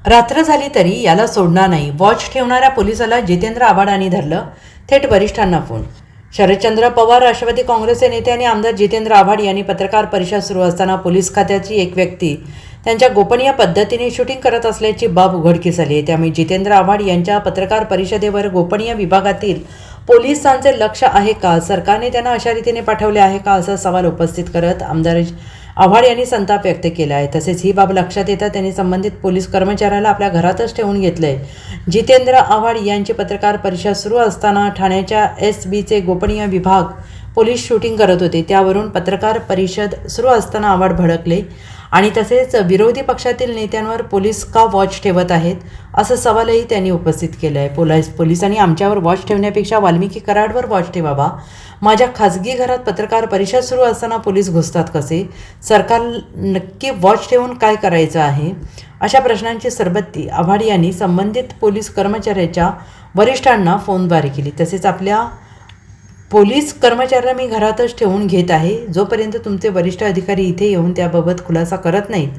रात्र झाली तरी याला सोडणार नाही. वॉच ठेवणाऱ्या पोलिसाला जितेंद्र आव्हाडांनी धरलं. थेट वरिष्ठांना फोन. शरदचंद्र पवार, राष्ट्रवादी काँग्रेसचे नेते आणि आमदार जितेंद्र आव्हाड यांनी पत्रकार परिषद सुरू असताना पोलीस खात्याची एक व्यक्ती त्यांच्या गोपनीय पद्धतीने शूटिंग करत असल्याची बाब उघडकीस आली आहे. त्यामुळे जितेंद्र आव्हाड यांच्या पत्रकार परिषदेवर गोपनीय विभागातील पोलिसांचे लक्ष आहे का, सरकारने त्यांना अशा रीतीने पाठवले आहे का, असा सवाल उपस्थित करत आमदार आव्हाड यांनी संताप व्यक्त केला आहे. तसेच ही बाब लक्षात येता त्यांनी संबंधित पोलीस कर्मचाऱ्याला आपल्या घरातच ठेवून घेतलंय. जितेंद्र आव्हाड यांची पत्रकार परिषद सुरू असताना ठाण्याच्या SBचे गोपनीय विभाग पोलीस शूटिंग करत होते. त्यावरून पत्रकार परिषद सुरू असताना आव्हाड भडकले आणि तसेच विरोधी पक्षातील नेत्यांवर पोलीस का वॉच ठेवत आहेत असा सवालही त्यांनी उपस्थित केला आहे. पोलिसांनी आमच्यावर वॉच ठेवण्यापेक्षा वाल्मिकी कराडवर वॉच ठेवावा. माझ्या खाजगी घरात पत्रकार परिषद सुरू असताना पोलीस घुसतात कसे? सरकार नक्की वॉच ठेवून काय करायचं आहे? अशा प्रश्नांची सरबत्ती आव्हाड यांनी संबंधित पोलीस कर्मचाऱ्याच्या वरिष्ठांना फोनद्वारे केली. तसेच आपल्या पोलीस कर्मचाऱ्याला मी घरातच ठेवून घेत आहे. जोपर्यंत तुमचे वरिष्ठ अधिकारी इथे येऊन त्याबाबत खुलासा करत नाहीत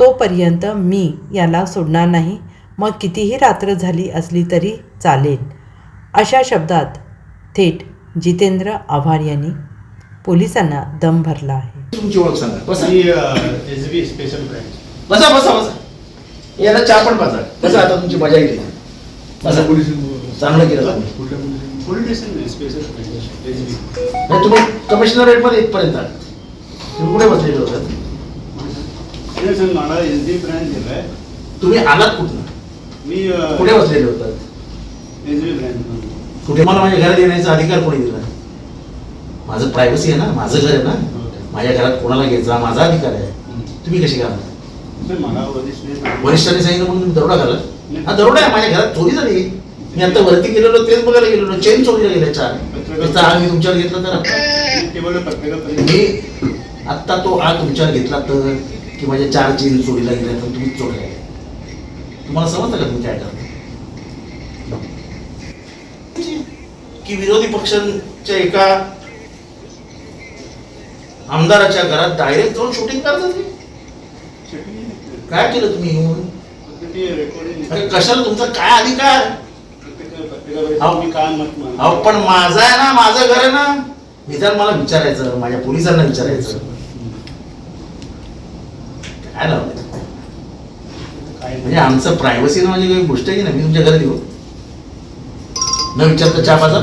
तोपर्यंत मी याला सोडणार नाही. मग कितीही रात्र झाली असली तरी चालेल, अशा शब्दात थेट जितेंद्र आव्हाड यांनी पोलिसांना दम भरला आहे. तुमची ओळख सांगा. बसा SB स्पेशल ब्रँच. बसा बसा बसा. याला चहा पण पाजा. बसा, आता तुमची मजा येईल. बसा. चांगलं केलं तुम्ही. Police station special branch SB. नाही, तुम्ही कमिशनरेट मध्ये इथपर्यंत आले. तुम्ही कुठे बसलेले होतात? मला SB ब्रँच दिलाय. तुम्ही आलात कुठून? मी कुठे बसलेले होतात? SB branch. कुठे? मला माझ्या घरात येण्याचा अधिकार कोणी दिला? माझं प्रायव्हसी आहे ना, माझं घर आहे ना. माझ्या घरात कोणाला घ्यायचा माझा अधिकार आहे. तुम्ही कशी घाला? मला वरिष्ठांनी सांगितलं म्हणून तुम्ही दरोडा घाला? हा दरोडा आहे. माझ्या घरात चोरी झाली. मी आता वरती गेलेलो तेच बघायला गेलेलो. चेन चोरीला गेल्या चार. त्याचा आग मी तुमच्यावर घेतला तर मी आत्ता तो आग तुमच्यावर घेतला तर की माझ्या 4 चेन चोरीला गेल्या तर तुम्ही चोरल्या. तुम्हाला समजतं का तुम्ही काय करता? की विरोधी पक्षांच्या एका आमदाराच्या घरात डायरेक्ट जाऊन शूटिंग करतात. काय केलं तुम्ही येऊन? कशाला? तुमचा काय अधिकार? अहो पण माझा आहे ना, माझं घर आहे ना. निदान मला विचारायचं, माझ्या पोलिसांना विचारायचं. काय लावलं म्हणजे आमचं प्रायव्हसी म्हणजे काही गोष्ट आहे की नाही? मी तुमच्या घरात येऊ न विचारता चहा पाजा?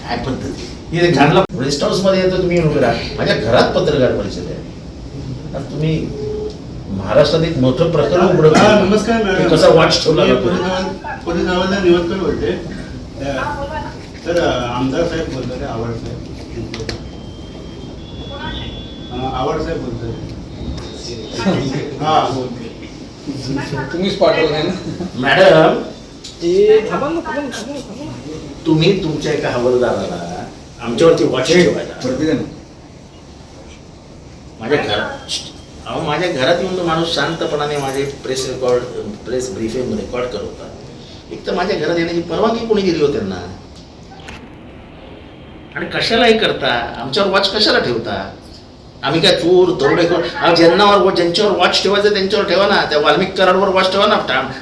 काय पद्धती? हे घाणला रेस्ट हाऊस मध्ये येतो तुम्ही उभे राहा. माझ्या घरात पत्रकार परिषद आहे. तुम्ही महाराष्ट्रात एक मोठं प्रकरण उघडं. नमस्कार मॅडम. कसा वॉच ठेवला? पोलीस हवालदार निवडकर बोलते. तर आमदार साहेब बोलतात. आव्हाड साहेब. आव्हाड साहेब बोलतात. हा तुम्हीच पाठवलं मॅडम. तुम्ही तुमच्या एका हवालदाराला आमच्यावरती वॉच ठेवायला माझ्या घरात. अहो माझ्या घरात येऊन तो माणूस शांतपणाने माझे प्रेस ब्रीफिंग रेकॉर्ड करत होता. एक तर माझ्या घरात येण्याची परवानगी कोणी दिली हो त्यांना? आणि कशालाही करता? आमच्यावर वॉच कशाला ठेवता? आम्ही काय चोर दरोडे? ज्यांच्यावर वॉच ठेवायचं त्यांच्यावर ठेवा ना. त्या वाल्मिक कराडवर वॉच ठेवा ना.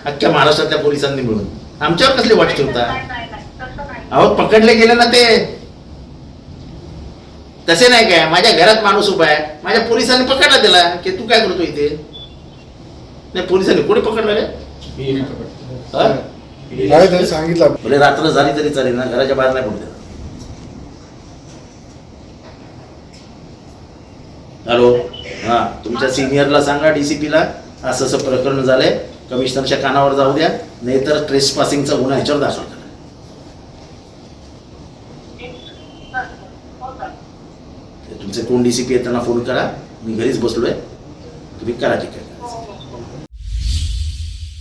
अख्ख्या महाराष्ट्रातल्या पोलिसांनी मिळून. आमच्यावर कसले वॉच ठेवता? अहो पकडले गेले ना ते. तसे नाही काय? माझ्या घरात माणूस उभा आहे, माझ्या पोलिसांनी पकडला त्याला की तू काय करतो इथे? नाही, पोलिसांनी कोणी पकडलं रे? सांगितलं. भले रात्र झाली तरी चालेल ना, घराच्या बाहेर नाही पडू. हॅलो, हा तुमच्या सिनियरला सांगा, DCP ला असं असं प्रकरण झालंय, कमिशनरच्या कानावर जाऊ द्या, नाहीतर ट्रेस पासिंगचा गुन्हा ह्याच्यावर दाखल करा. तुमचे कोण DCP आहेत त्यांना फोन करा. मी घरीच बसलोय, तुम्ही करा. ठीक आहे.